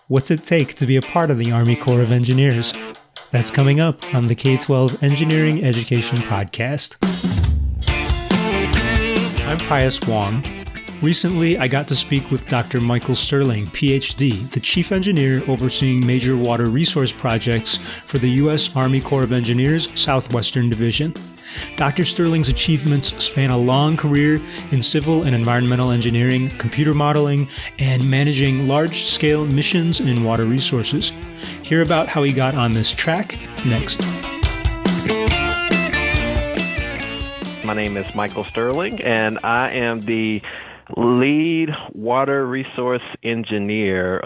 What's it take to be a part of the Army Corps of Engineers? That's coming up on the K-12 Engineering Education Podcast. I'm Pius Wong. Recently, I got to speak with Dr. Michael Sterling, PhD, the Chief Engineer overseeing major water resource projects for the U.S. Army Corps of Engineers Southwestern Division. Dr. Sterling's achievements span a long career in civil and environmental engineering, computer modeling, and managing large-scale missions in water resources. Hear about how he got on this track next. My name is Michael Sterling, and I am the lead water resource engineer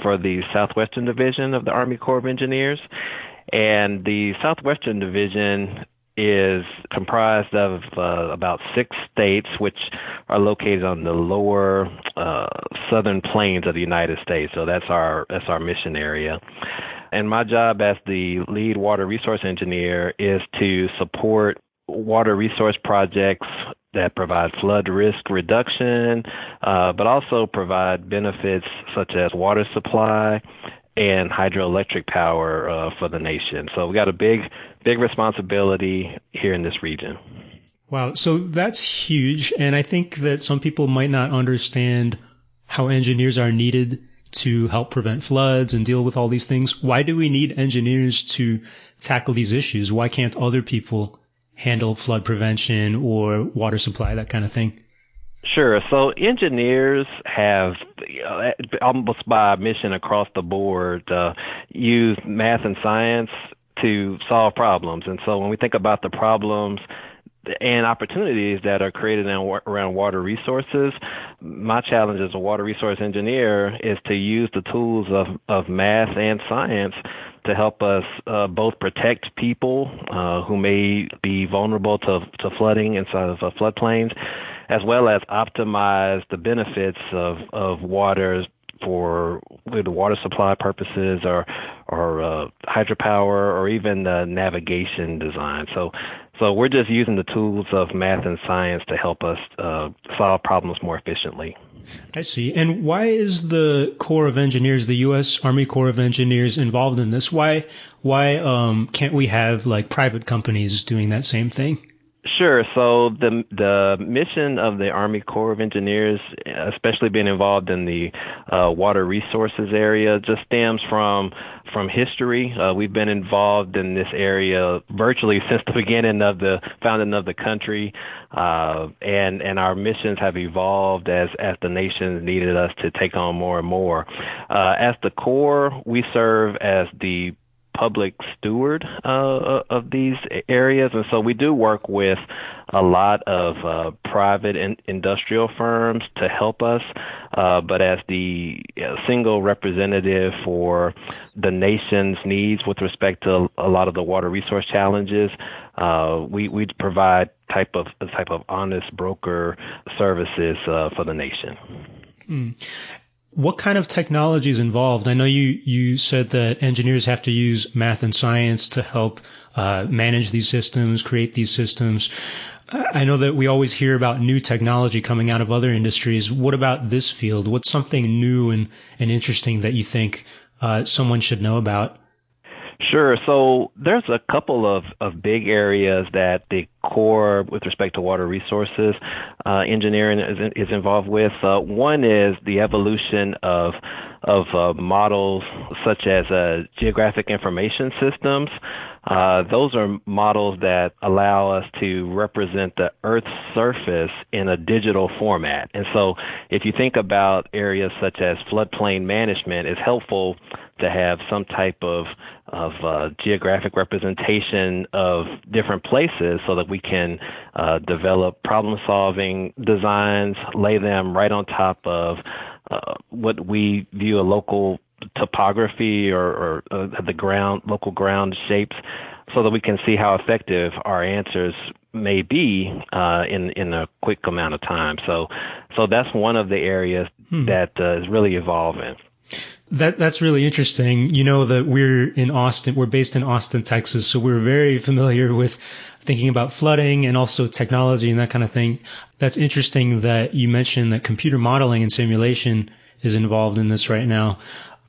for the Southwestern Division of the Army Corps of Engineers. And the Southwestern Division is comprised of about 6 states, which are located on the lower southern plains of the United States. So that's our mission area. And my job as the lead water resource engineer is to support water resource projects that provide flood risk reduction, but also provide benefits such as water supply and hydroelectric power for the nation. So we got a big responsibility here in this region. Wow, so that's huge, and I think that some people might not understand how engineers are needed to help prevent floods and deal with all these things. Why do we need engineers to tackle these issues? Why can't other people handle flood prevention or water supply, that kind of thing? Sure. So engineers have, almost by mission across the board, used math and science to solve problems. And so when we think about the problems and opportunities that are created around water resources, my challenge as a water resource engineer is to use the tools of math and science to help us both protect people who may be vulnerable to flooding inside of floodplains, as well as optimize the benefits of water for the water supply purposes or hydropower or even navigation design. So we're just using the tools of math and science to help us solve problems more efficiently. I see. And why is the Corps of Engineers, the U.S. Army Corps of Engineers, involved in this? Why can't we have like private companies doing that same thing? Sure. So the mission of the Army Corps of Engineers, especially being involved in the water resources area, just stems from history. We've been involved in this area virtually since the beginning of the founding of the country, and our missions have evolved as the nation needed us to take on more and more. As the Corps, we serve as the public steward of these areas, and so we do work with a lot of private and industrial firms to help us, but as the single representative for the nation's needs with respect to a lot of the water resource challenges, we provide type of honest broker services for the nation. What kind of technology is involved? I know you said that engineers have to use math and science to help manage these systems, create these systems. I know that we always hear about new technology coming out of other industries. What about this field? What's something new and interesting that you think someone should know about? Sure. So there's a couple of big areas that the Corps, with respect to water resources engineering, is involved with. One is the evolution of models such as geographic information systems. Those are models that allow us to represent the Earth's surface in a digital format. And so if you think about areas such as floodplain management, it's helpful to have some type of geographic representation of different places so that we can develop problem-solving designs, lay them right on top of what we view a local topography or the local ground shapes, so that we can see how effective our answers may be in a quick amount of time. So that's one of the areas that is really evolving. That's really interesting. You know that we're based in Austin, Texas, so we're very familiar with thinking about flooding and also technology and that kind of thing. That's interesting that you mentioned that computer modeling and simulation is involved in this right now.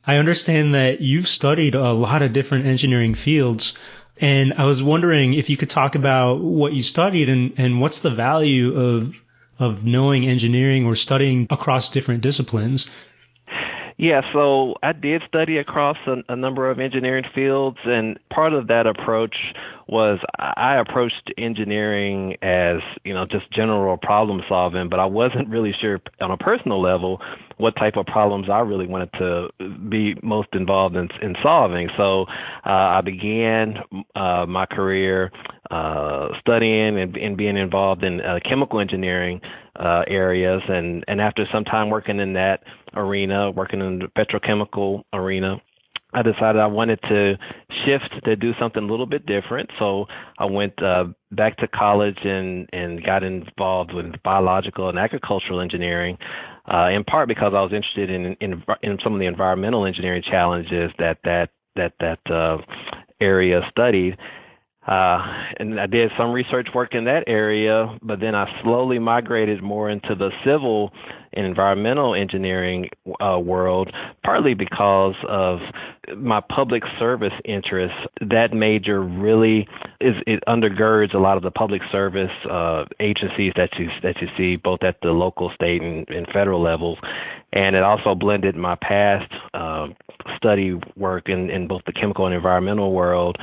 I understand that you've studied a lot of different engineering fields, and I was wondering if you could talk about what you studied and what's the value of knowing engineering or studying across different disciplines. Yeah, so I did study across a number of engineering fields, and part of that approach was I approached engineering as, just general problem solving, but I wasn't really sure on a personal level what type of problems I really wanted to be most involved in solving. So I began my career studying and being involved in chemical engineering areas, and after some time working in that arena, working in the petrochemical arena, I decided I wanted to shift to do something a little bit different. So I went back to college and got involved with biological and agricultural engineering, in part because I was interested in some of the environmental engineering challenges that area studied. And I did some research work in that area, but then I slowly migrated more into the civil and environmental engineering world, partly because of my public service interests. That major really it undergirds a lot of the public service agencies that you see both at the local, state, and federal levels, and it also blended my past study work in both the chemical and environmental world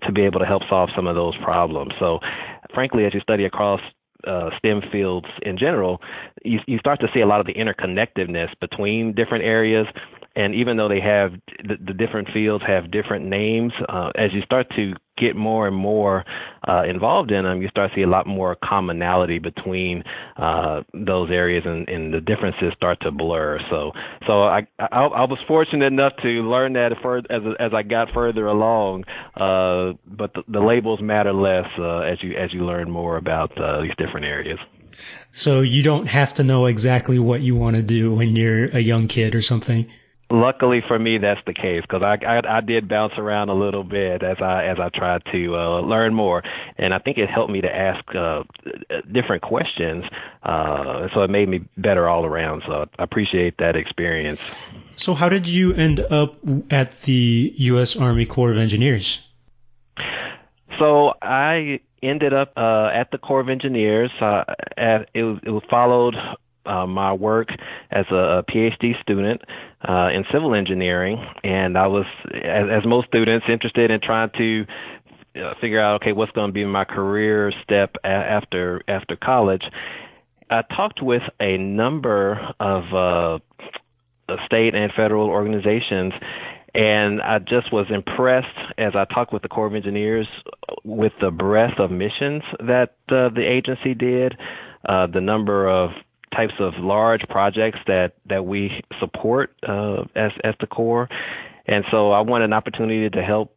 to be able to help solve some of those problems. So, frankly, as you study across STEM fields in general, you start to see a lot of the interconnectedness between different areas. And even though they have the different fields have different names, as you start to get more and more involved in them, you start to see a lot more commonality between those areas, and the differences start to blur. So I was fortunate enough to learn that as I got further along. But the labels matter less as you learn more about these different areas. So you don't have to know exactly what you want to do when you're a young kid or something. Luckily for me, that's the case, because I did bounce around a little bit as I tried to learn more, and I think it helped me to ask different questions, so it made me better all around. So I appreciate that experience. So how did you end up at the U.S. Army Corps of Engineers? So I ended up at the Corps of Engineers. It followed my work as a PhD student in civil engineering, and I was, as most students, interested in trying to figure out, okay, what's going to be my career step after college. I talked with a number of state and federal organizations, and I just was impressed as I talked with the Corps of Engineers with the breadth of missions that the agency did, the number of types of large projects that we support as the Corps. And so I wanted an opportunity to help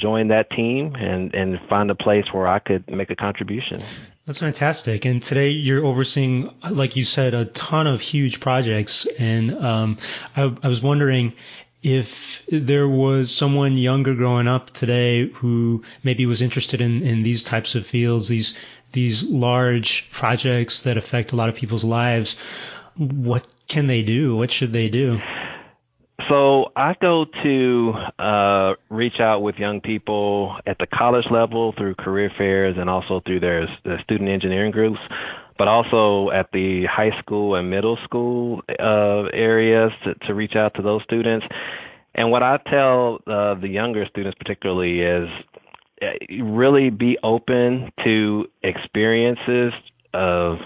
join that team and find a place where I could make a contribution. That's fantastic. And today you're overseeing, like you said, a ton of huge projects. And I was wondering if there was someone younger growing up today who maybe was interested in these types of fields, these large projects that affect a lot of people's lives, what can they do? What should they do? So I go to reach out with young people at the college level through career fairs and also through their student engineering groups, but also at the high school and middle school areas to reach out to those students. And what I tell the younger students particularly is really be open to experiences of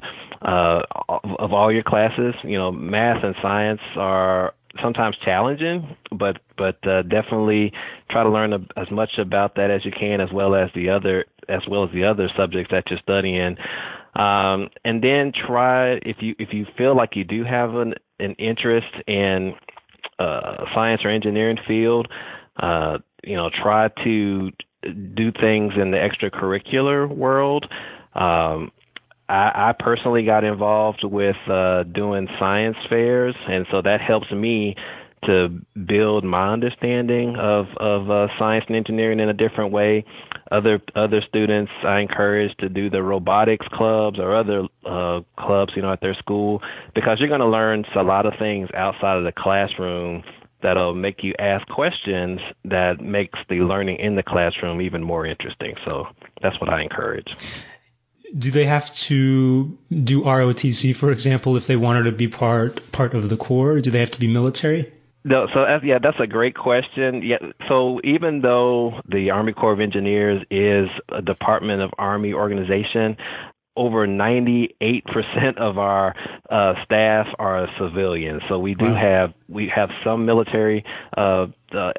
all your classes. Math and science are sometimes challenging, but definitely try to learn as much about that as you can, as well as the other subjects that you're studying. And then try, if you feel like you do have an interest in science or engineering field, try to do things in the extracurricular world. I personally got involved with doing science fairs, and so that helps me to build my understanding of science and engineering in a different way. Other students I encourage to do the robotics clubs or other clubs, at their school, because you're going to learn a lot of things outside of the classroom that'll make you ask questions that makes the learning in the classroom even more interesting. So that's what I encourage. Do they have to do ROTC, for example, if they wanted to be part of the Corps? Do they have to be military? No, so that's a great question. Yeah, so even though the Army Corps of Engineers is a Department of Army organization, over 98% of our staff are civilians. So we have some military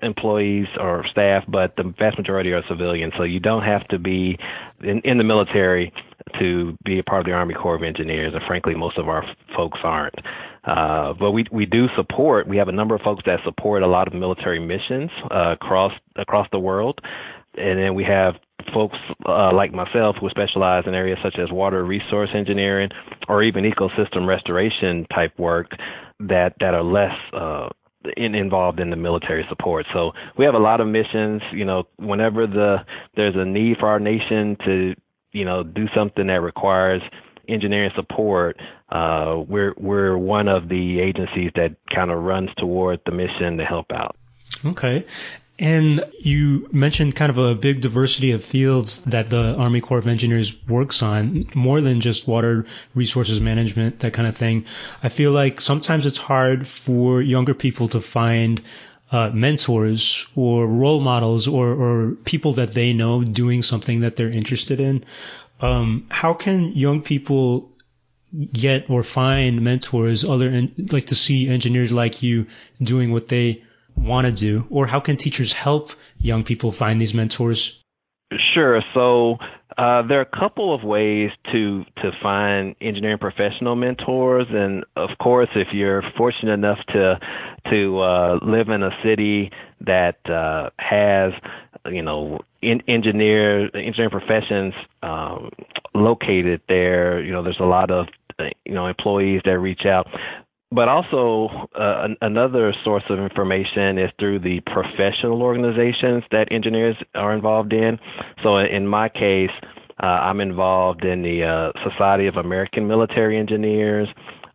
employees or staff, but the vast majority are civilians. So you don't have to be in the military to be a part of the Army Corps of Engineers, and frankly, most of our folks aren't. But we do support. We have a number of folks that support a lot of military missions across the world, and then we have folks like myself who specialize in areas such as water resource engineering or even ecosystem restoration type work that are less involved in the military support. So we have a lot of missions. Whenever there's a need for our nation to do something that requires engineering support, we're one of the agencies that kind of runs toward the mission to help out. Okay. And you mentioned kind of a big diversity of fields that the Army Corps of Engineers works on, more than just water resources management, that kind of thing. I feel like sometimes it's hard for younger people to find mentors or role models or people that they know doing something that they're interested in. How can young people get or find mentors like to see engineers like you doing what they want to do? Or how can teachers help young people find these mentors? Sure. So there are a couple of ways to find engineering professional mentors, and of course, if you're fortunate enough to live in a city that has engineering professions located there, there's a lot of employees that reach out. But also another source of information is through the professional organizations that engineers are involved in. So in my case, I'm involved in the Society of American Military Engineers.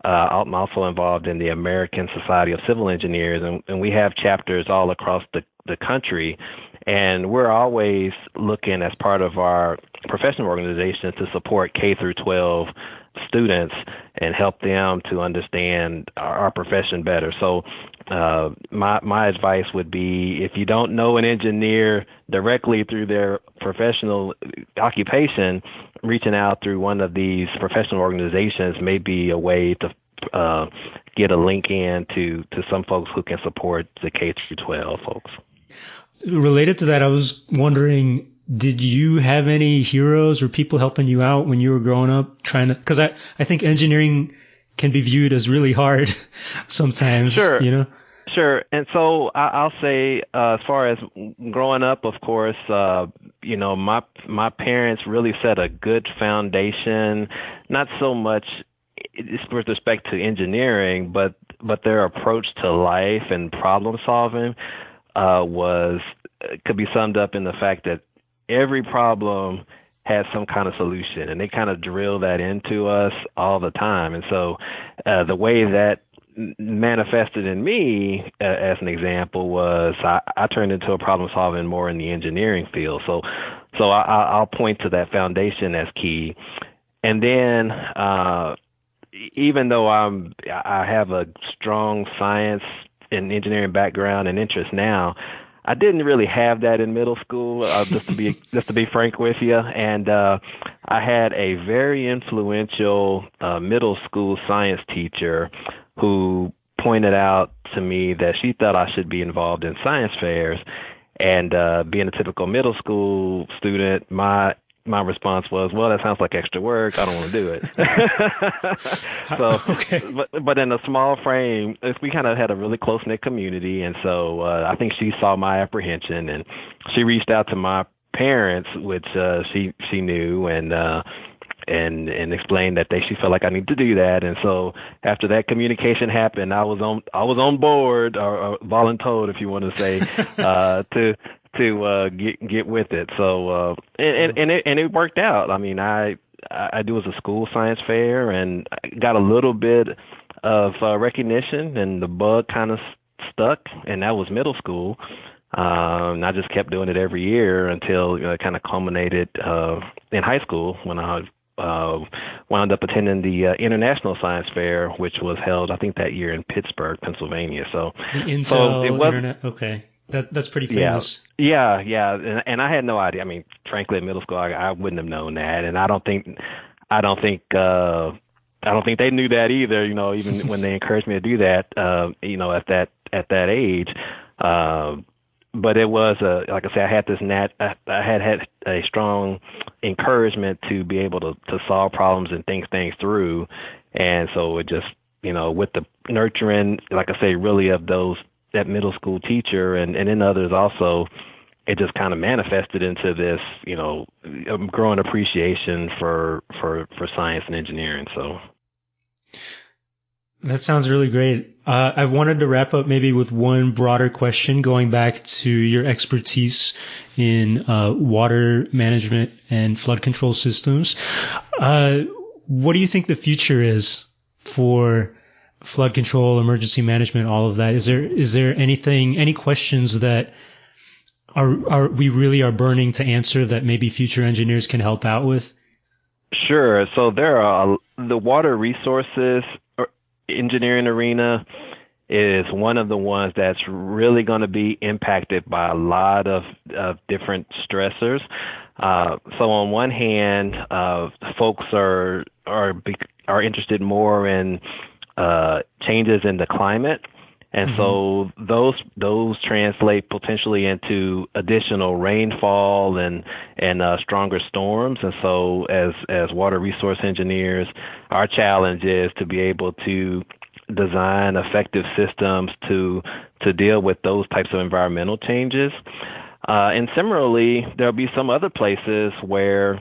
I'm also involved in the American Society of Civil Engineers, and we have chapters all across the country. And we're always looking as part of our professional organization to support K through 12 students and help them to understand our profession better. So my advice would be, if you don't know an engineer directly through their professional occupation, reaching out through one of these professional organizations may be a way to get a link in to some folks who can support the K through 12 folks. Related to that, I was wondering, did you have any heroes or people helping you out when you were growing up because I think engineering can be viewed as really hard sometimes, Sure. Sure. And so I'll say, as far as growing up, of course, my parents really set a good foundation, not so much with respect to engineering, but their approach to life and problem solving could be summed up in the fact that every problem has some kind of solution, and they kind of drill that into us all the time. And so the way that manifested in me, as an example, was I turned into a problem solving more in the engineering field. So I'll point to that foundation as key. And then even though I have a strong science and engineering background and interest now, I didn't really have that in middle school, just to be frank with you. And I had a very influential middle school science teacher who pointed out to me that she thought I should be involved in science fairs. And being a typical middle school student, my response was, well, that sounds like extra work. I don't want to do it. So, okay. But in a small frame, we kind of had a really close-knit community. And so I think she saw my apprehension, and she reached out to my parents, which she knew, and explained that she felt like I needed to do that. And so after that communication happened, I was on board, or voluntold, if you want to say, to get with it. So and it worked out. I mean, I do as a school science fair and got a little bit of recognition, and the bug kind of stuck, and that was middle school. And I just kept doing it every year until it kind of culminated in high school when I wound up attending the International Science Fair, which was held, I think, that year in Pittsburgh, Pennsylvania. So the Intel so it was, Internet. Okay, that's pretty famous. Yeah. And I had no idea. I mean, frankly, in middle school, I wouldn't have known that, and I don't think they knew that either. Even when they encouraged me to do that, at that age. But it was like I said, I had a strong encouragement to be able to solve problems and think things through, and so it just with the nurturing, like I say, really of that middle school teacher and in others also, it just kind of manifested into this growing appreciation for science and engineering. So. That sounds really great. I wanted to wrap up maybe with one broader question going back to your expertise in water management and flood control systems. What do you think the future is for flood control, emergency management, all of that? Is there any questions that we really are burning to answer that maybe future engineers can help out with? Sure. So there are the water resources engineering arena is one of the ones that's really going to be impacted by a lot of different stressors. So on one hand, folks are interested more in changes in the climate. And so those translate potentially into additional rainfall and stronger storms. And so as water resource engineers, our challenge is to be able to design effective systems to deal with those types of environmental changes. And similarly, there'll be some other places where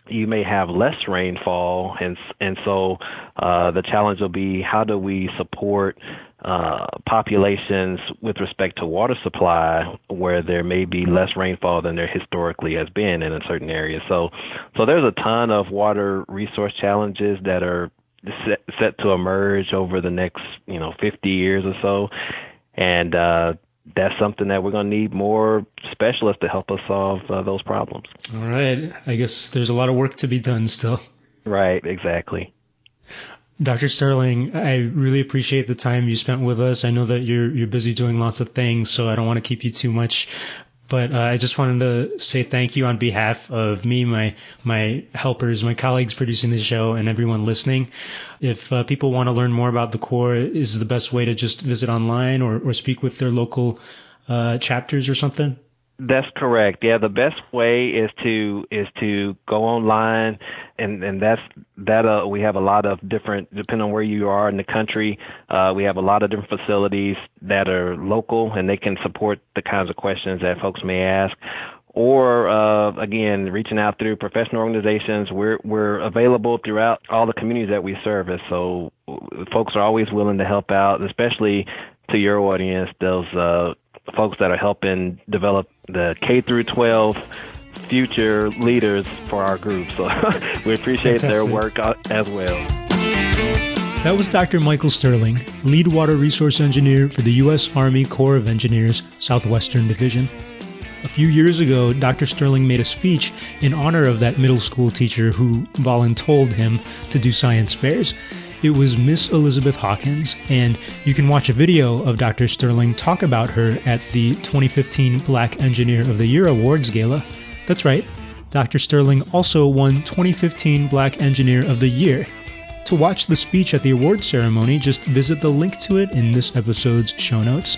you may have less rainfall, and so the challenge will be, how do we support populations with respect to water supply where there may be less rainfall than there historically has been in a certain area. So there's a ton of water resource challenges that are set to emerge over the next 50 years or so, and that's something that we're going to need more specialists to help us solve those problems. All right. I guess there's a lot of work to be done still. Right, exactly. Dr. Sterling, I really appreciate the time you spent with us. I know that you're busy doing lots of things, so I don't want to keep you too much. But I just wanted to say thank you on behalf of me, my helpers, my colleagues producing the show, and everyone listening. If people want to learn more about the Corps, is the best way to just visit online or speak with their local chapters or something? That's correct. Yeah, the best way is to go online, and we have a lot of different, depending on where you are in the country, we have a lot of different facilities that are local, and they can support the kinds of questions that folks may ask. Or again, reaching out through professional organizations. We're available throughout all the communities that we service. So folks are always willing to help out, especially to your audience, those folks that are helping develop the K through 12 future leaders for our group. So we appreciate their work as well. That was Dr. Michael Sterling, Lead Water Resource Engineer for the U.S. Army Corps of Engineers, Southwestern Division. A few years ago, Dr. Sterling made a speech in honor of that middle school teacher who voluntold him to do science fairs. It was Miss Elizabeth Hawkins, and you can watch a video of Dr. Sterling talk about her at the 2015 Black Engineer of the Year Awards Gala. That's right, Dr. Sterling also won 2015 Black Engineer of the Year. To watch the speech at the awards ceremony, just visit the link to it in this episode's show notes.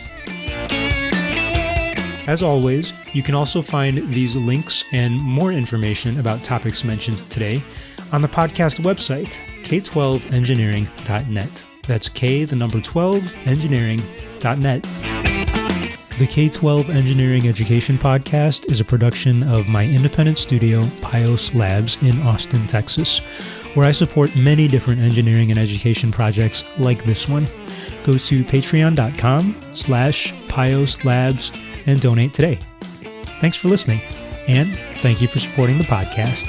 As always, you can also find these links and more information about topics mentioned today on the podcast website, k12engineering.net. That's K12 engineering.net. The K-12 Engineering Education Podcast is a production of my independent studio, Pios Labs, in Austin, Texas, where I support many different engineering and education projects like this one. Go to patreon.com/Pios Labs and donate today. Thanks for listening, and thank you for supporting the podcast.